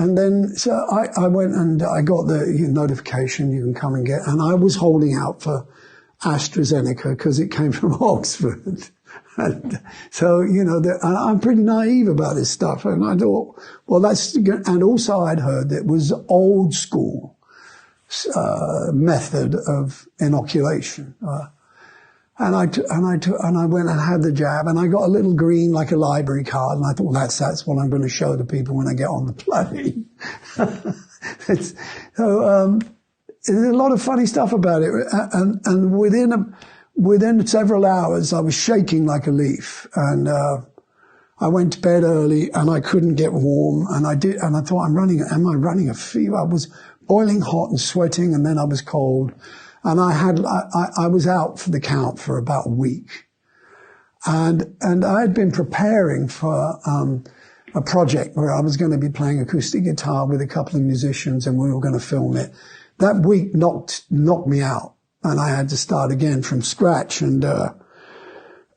And then, so I went and I got the notification, you can come and get, and I was holding out for AstraZeneca because it came from Oxford. And so, I'm pretty naive about this stuff. And I thought, well, and also I'd heard that it was old school method of inoculation. And I went and had the jab, and I got a little green, like a library card, and I thought, well, that's what I'm going to show the people when I get on the plane. There's a lot of funny stuff about it, and within several hours, I was shaking like a leaf, and I went to bed early, and I couldn't get warm, and I thought, am I running a fever? I was boiling hot and sweating, and then I was cold. And I was out for the count for about a week. And I had been preparing for, a project where I was going to be playing acoustic guitar with a couple of musicians and we were going to film it. That week knocked me out and I had to start again from scratch and I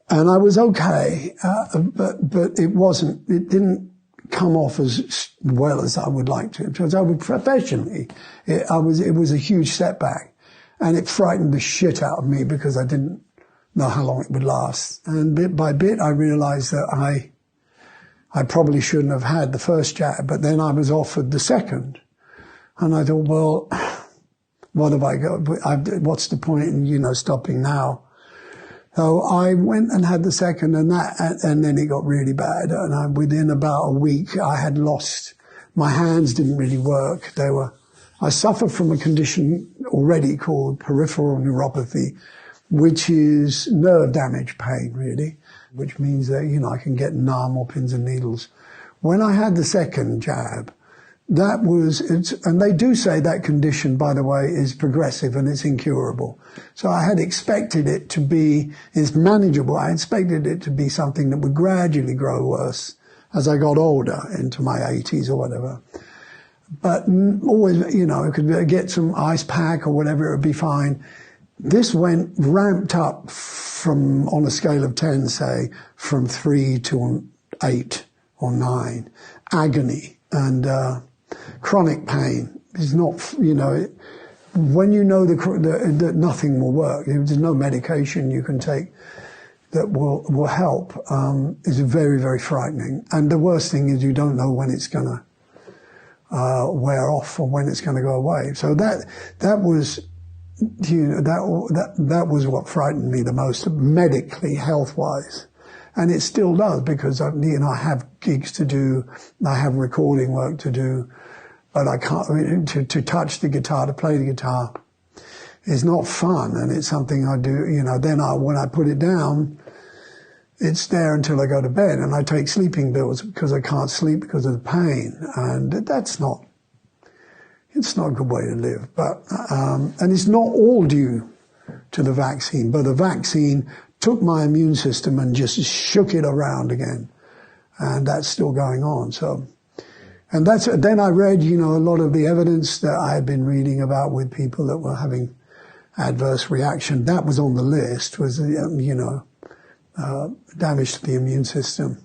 was okay. But it didn't come off as well as I would like to. Because professionally, it was a huge setback. And it frightened the shit out of me because I didn't know how long it would last. And bit by bit, I realized that I probably shouldn't have had the first jab, but then I was offered the second. And I thought, well, what have I got? What's the point in, stopping now? So I went and had the second and then it got really bad. And within about a week, I had lost, my hands didn't really work. I suffer from a condition already called peripheral neuropathy, which is nerve damage pain, really, which means that, I can get numb or pins and needles. When I had the second jab, and they do say that condition, by the way, is progressive and it's incurable. So I had expected it to be, it's manageable. I expected it to be something that would gradually grow worse as I got older, into my 80s or whatever. But always, I could get some ice pack or whatever, it would be fine. This ramped up from, on a scale of 10, say, from 3 to 8 or 9. Agony and chronic pain is not, when you know that nothing will work, there's no medication you can take that will help, is very, very frightening. And the worst thing is you don't know when it's going to wear off or when it's going to go away. So that was, that was what frightened me the most, medically, health-wise. And it still does because, I have gigs to do, I have recording work to do, but I can't, to touch the guitar, to play the guitar is not fun. And it's something I do, then when I put it down, it's there until I go to bed, and I take sleeping pills because I can't sleep because of the pain, and it's not a good way to live. But and it's not all due to the vaccine, but the vaccine took my immune system and just shook it around again, and that's still going on. So, and then I read, a lot of the evidence that I had been reading about with people that were having adverse reaction. That was on the list, was damage to the immune system.